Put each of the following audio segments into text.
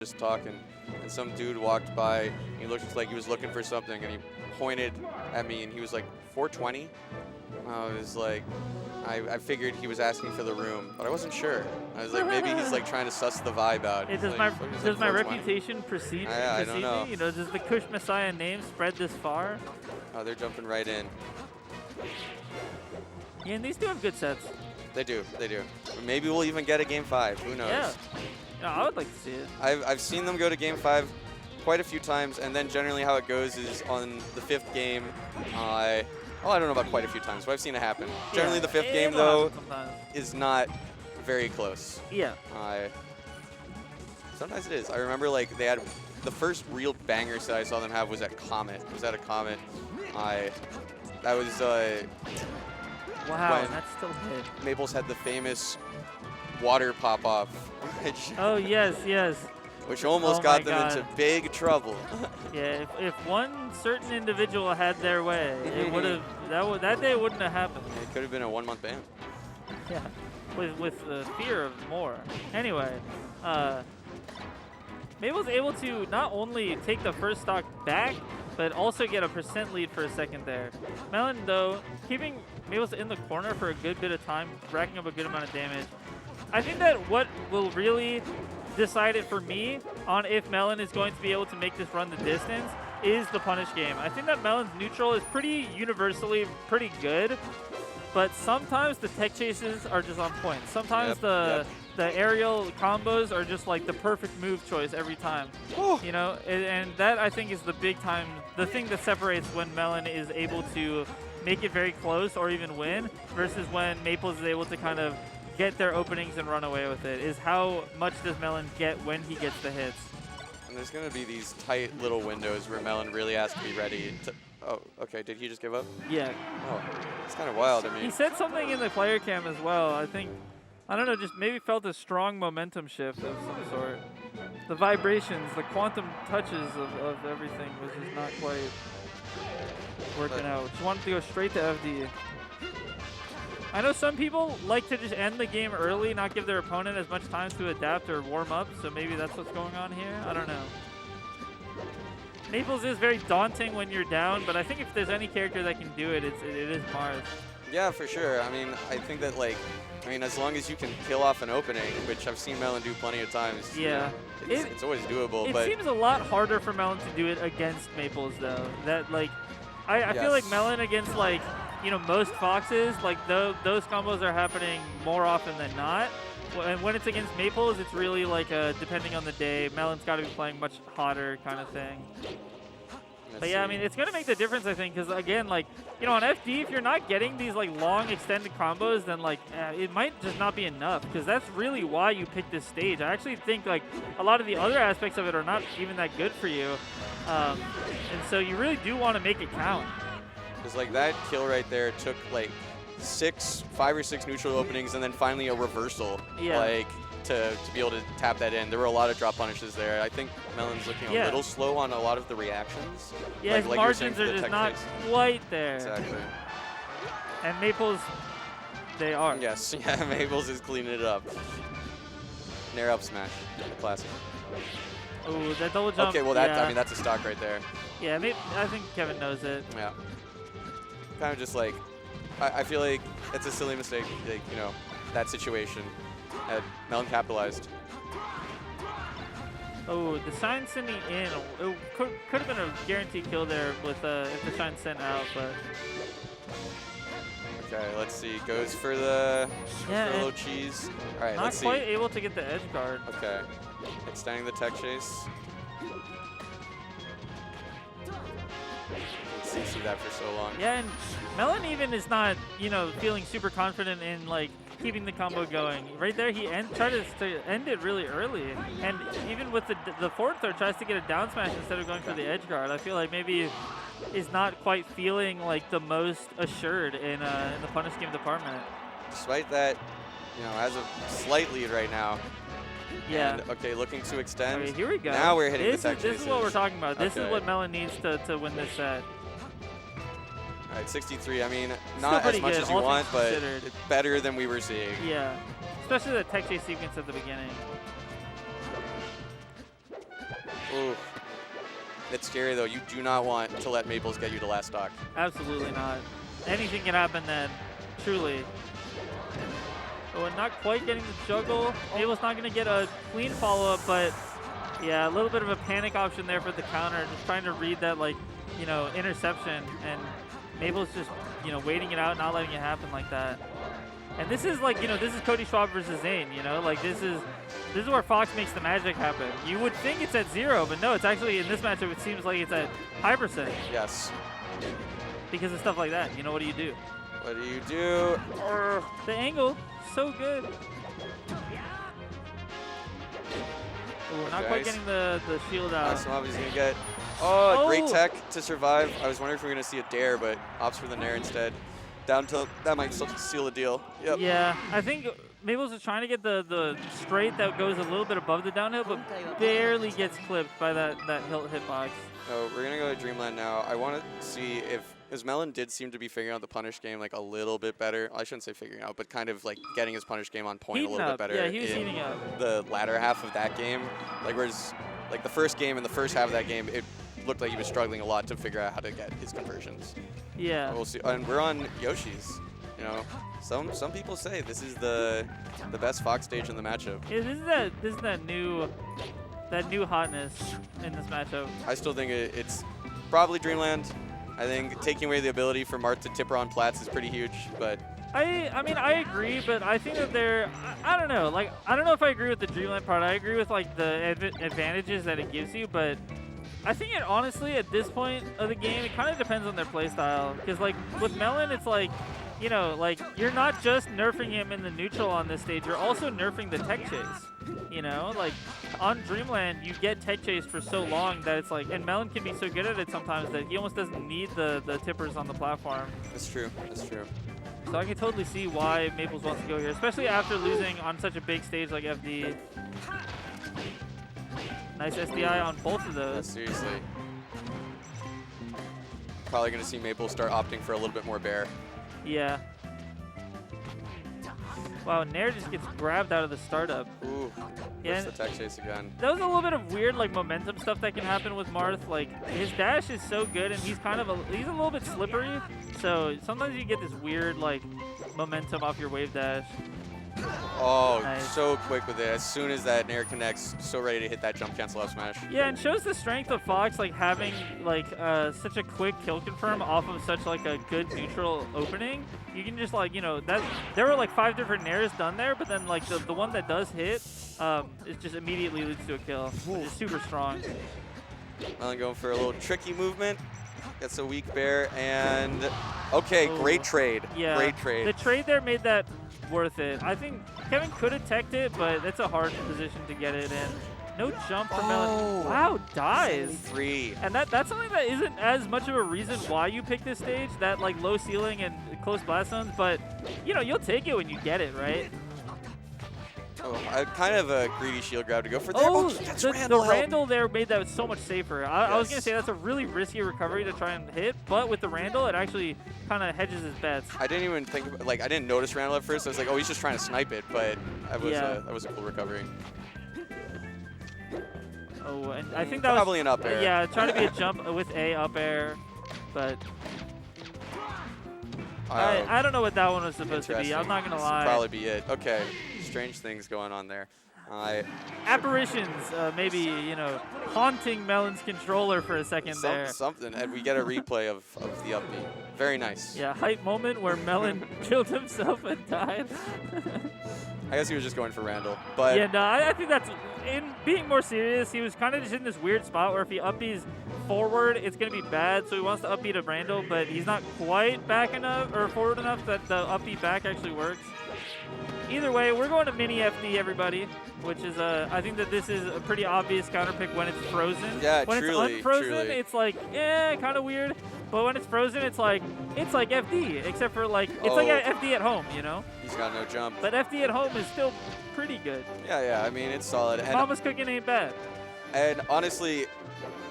just talking, and some dude walked by, and he looked like he was looking for something, and he pointed at me, and he was like 420. I was like, I figured he was asking for the room, but I wasn't sure. I was like, maybe he's like trying to suss the vibe out. Hey, does like, my reputation precede I don't know. me? You know, does the Kush Messiah name spread this far? Oh, they're jumping right in. Yeah, and these do have good sets. They do. Maybe we'll even get a game 5. Who knows? Yeah. I would like to see it. I've seen them go to game 5 quite a few times, and then generally how it goes is on the 5th game. I don't know about quite a few times, but I've seen it happen. Generally, the 5th game though is not very close. Yeah. Sometimes it is. I remember like they had the first real banger set I saw them have was at Comet. It was at a Comet. That was wow, that's still hit. Maples had the famous water pop off. Oh yes. Which almost got them into big trouble. Yeah, if one certain individual had their way, it would have that day wouldn't have happened. It could have been a 1-month ban. Yeah, with the fear of more. Anyway, Maple's able to not only take the first stock back, but also get a % lead for a second there. Melen, though, keeping Maples in the corner for a good bit of time, racking up a good amount of damage. I think that what will really decide it for me on if Melen is going to be able to make this run the distance is the punish game. I think that Melen's neutral is pretty universally pretty good, but sometimes the tech chases are just on point. Sometimes the aerial combos are just like the perfect move choice every time. You know, and that I think is the the thing that separates when Melen is able to make it very close or even win versus when Maples is able to kind of get their openings and run away with it, is how much does Melen get when he gets the hits. And there's going to be these tight little windows where Melen really has to be ready to... Oh, okay. Did he just give up? Yeah. Oh, it's kind of wild. I mean, he said something in the player cam as well. I think, I don't know, just maybe felt a strong momentum shift of some sort. The vibrations, the quantum touches of everything was just not quite working out. Just wanted to go straight to FD. I know some people like to just end the game early, not give their opponent as much time to adapt or warm up, so maybe that's what's going on here. I don't know. Maples is very daunting when you're down, but I think if there's any character that can do it, it is Marth. Yeah, for sure. I mean, I think that, like, as long as you can kill off an opening, which I've seen Melen do plenty of times. Yeah. It's always doable. It but seems a lot harder for Melen to do it against Maples, though. That, like, I feel like Melen against, like, you know, most Foxes, like those combos are happening more often than not. And when it's against Maples, it's really like depending on the day. Melen's got to be playing much hotter kind of thing. But yeah, I mean, it's going to make the difference, I think, because again, like, you know, on FD, if you're not getting these like long extended combos, then like it might just not be enough, because that's really why you pick this stage. I actually think like a lot of the other aspects of it are not even that good for you. And so you really do want to make it count. Because like that kill right there took like 5 or 6 neutral openings and then finally a reversal. Yeah. Like to be able to tap that in. There were a lot of drop punishes there. I think Melen's looking a little slow on a lot of the reactions. Yeah, his margins are just not quite there. Exactly. And Maples, they are. Yes, yeah, Maples is cleaning it up. Nair up smash, classic. Oh, that double jump. Okay, well I mean that's a stock right there. Yeah, I think Kevin knows it. Yeah. Kind of just like, I feel like it's a silly mistake, like, you know, that situation. Melen capitalized. Oh, the shine sending in, it could have been a guaranteed kill there with if the shine sent out, but. Okay, let's see. Goes for the low cheese. All right, let's see. Not quite able to get the edge guard. Okay, extending the tech chase. See that for so long. Yeah, and Melen even is not, you know, feeling super confident in like keeping the combo going. Right there, he tried to end it really early, and even with the forward throw, tries to get a down smash instead of going for the edge guard. I feel like maybe is not quite feeling like the most assured in the punish game department. Despite that, you know, has a slight lead right now. Yeah. And, okay, looking to extend. Okay, here we go. Now we're hitting the tech chases. This is what we're talking about. This is what Melen needs to win this set. All right, 63. I mean, not as much as you want, but it's better than we were seeing. Yeah, especially the tech chase sequence at the beginning. It's scary, though. You do not want to let Maples get you to last stock. Absolutely not. Anything can happen then, truly. Oh, and not quite getting the juggle. Maples not going to get a clean follow-up, but yeah, a little bit of a panic option there for the counter. Just trying to read that, like, you know, interception, and Maples just, you know, waiting it out, not letting it happen like that. And this is like, you know, this is Cody Schwab versus Zane, you know, like this is where Fox makes the magic happen. You would think it's at 0, but no, it's actually in this matchup, it seems like it's at high percent. Yes. Because of stuff like that. You know, what do you do? What do you do? The angle, so good. Ooh, not quite getting the shield out. Maximov is going to get, great tech to survive. I was wondering if we were going to see a dare, but opts for the nair instead. Down tilt, that might still seal the deal. Yep. Yeah, I think Maples is trying to get the straight that goes a little bit above the downhill, but barely gets clipped by that hilt hitbox. So we're going to go to Dreamland now. I want to see if, because Melen did seem to be figuring out the punish game like a little bit better. I shouldn't say figuring out, but kind of like getting his punish game on point Heating a little up. bit better. Yeah, he was heating up. The latter half of that game, like whereas like the first game and the first half of that game, it looked like he was struggling a lot to figure out how to get his conversions. Yeah. We'll see. And we're on Yoshi's. You know, some people say this is the best Fox stage in the matchup. Yeah, this is that new hotness in this matchup. I still think it's probably Dreamland. I think taking away the ability for Marth to tipper on plats is pretty huge, but I mean, I agree, but I think that I don't know. Like, I don't know if I agree with the Dreamland part. I agree with, like, the advantages that it gives you, but I think it honestly, at this point of the game, it kind of depends on their playstyle. Because, like, with Melen, it's like, you know, like, you're not just nerfing him in the neutral on this stage, you're also nerfing the tech chase. You know, like, on Dreamland, you get tech chase for so long that it's like, and Melen can be so good at it sometimes that he almost doesn't need the tippers on the platform. That's true. That's true. So I can totally see why Maples wants to go here, especially after losing on such a big stage like FD. Nice SDI on both of those. Yeah, seriously. Probably going to see Maples start opting for a little bit more bear. Yeah. Wow, Nair just gets grabbed out of the startup. Ooh, yeah, the tech chase again. That was a little bit of weird, like, momentum stuff that can happen with Marth. Like, his dash is so good, and he's kind of he's a little bit slippery. So sometimes you get this weird, like, momentum off your wave dash. Oh, nice. So quick with it. As soon as that Nair connects, so ready to hit that jump cancel up smash. Yeah, and shows the strength of Fox, like, having, like, such a quick kill confirm off of such, like, a good neutral opening. You can just, like, you know, there were, like, 5 different Nairs done there, but then, like, the one that does hit, it just immediately leads to a kill, which is super strong. Melen going for a little tricky movement. Gets a weak bear, and okay, great trade. Yeah, great trade. The trade there made that worth it. I think Kevin could have teched it, but it's a hard position to get it in. No jump for Melen. Wow, dies. 3. And that's something that isn't as much of a reason why you pick this stage, that, like, low ceiling and close blast zones, but, you know, you'll take it when you get it, right? Oh, kind of a greedy shield grab to go for there. Oh, That's the Randall there made that so much safer. I was going to say that's a really risky recovery to try and hit, but with the Randall, it actually kind of hedges his bets. I didn't even think about, like, I didn't notice Randall at first. I was like, oh, he's just trying to snipe it, but that was a cool recovery. Oh, and I think that probably was an up air. Yeah, trying to be a jump with a up air, but I don't know what that one was supposed to be. I'm not going to lie. Probably be it. Okay, strange things going on there. Apparitions, maybe, you know, haunting Melen's controller for a second there. Something, and we get a replay of the up B. Very nice. Yeah, hype moment where Melen killed himself and died. I guess he was just going for Randall, but yeah, no, I think that's, in being more serious, he was kind of just in this weird spot where if he up B's forward, it's going to be bad, so he wants to up B to Randall, but he's not quite back enough, or forward enough that the up B back actually works. Either way, we're going to mini FD, everybody, which is, I think that this is a pretty obvious counter pick when it's frozen. Yeah, when truly, it's unfrozen, truly. it's like, kind of weird. But when it's frozen, it's like FD, except for, like, it's like FD at home, you know? He's got no jump. But FD at home is still pretty good. Yeah, I mean, it's solid. And Mama's cooking ain't bad. And honestly,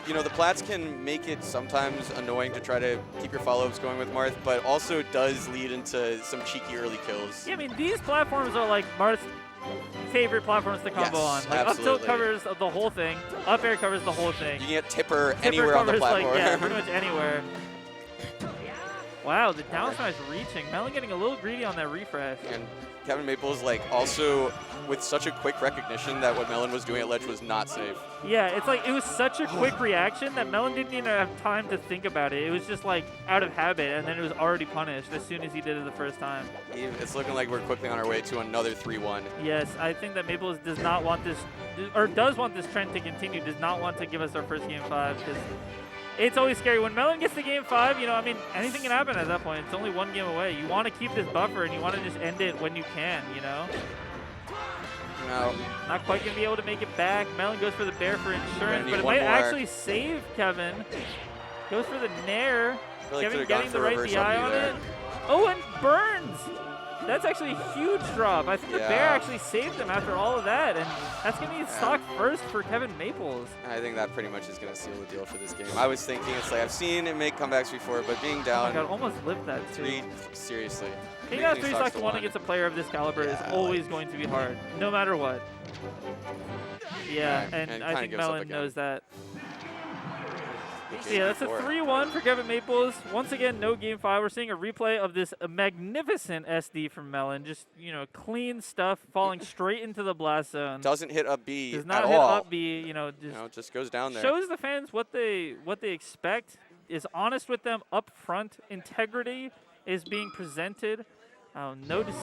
you know, the plats can make it sometimes annoying to try to keep your follow-ups going with Marth, but also does lead into some cheeky early kills. Yeah, I mean, these platforms are like Marth's favorite platforms to combo Yes, on. Like up tilt absolutely. covers the whole thing, up air covers the whole thing. You can get tipper Tipper anywhere on the covers, platform. Like, yeah, pretty much anywhere. Wow, the down smash reaching. Melen getting a little greedy on that refresh. And Kevin Maples, like, also with such a quick recognition that what Melen was doing at ledge was not safe. Yeah, it's like it was such a quick reaction that Melen didn't even have time to think about it. It was just like out of habit, and then it was already punished as soon as he did it the first time. It's looking like we're quickly on our way to another 3-1. Yes, I think that Maples does not want this, or does want this trend to continue, does not want to give us our first game 5, because it's always scary. When Melen gets to game 5, you know, I mean, anything can happen at that point. It's only one game away. You want to keep this buffer, and you want to just end it when you can, you know? No. Not quite going to be able to make it back. Melen goes for the bear for insurance, need but it one might more. actually save Kevin. Goes for the nair. Really Kevin could've gone getting the for right reverse DI up on there. it. Oh, and burns! That's actually a huge drop. I think the bear Yeah. actually saved him after all of that, and that's going to be stock first for Kevin Maples. I think that pretty much is going to seal the deal for this game. I was thinking, it's like, I've seen him make comebacks before, but being Oh my down god, almost lived that too. 3, seriously. Taking out Making 3 stocks to 1 1. against a player of this caliber is Yeah, always like- going to be hard, no matter what. Yeah, Yeah, and and I kinda think gives up Melen again. knows that. Game So yeah, that's a before. 3-1 for Kevin Maples. Once again, no game 5. We're seeing a replay of this magnificent SD from Melen. Just, you know, clean stuff, falling straight into the blast zone. Doesn't hit up B Does at not hit all. up B, you know, just You know, it just goes down there. shows the fans what they expect, is honest with them up front. Integrity is being presented. No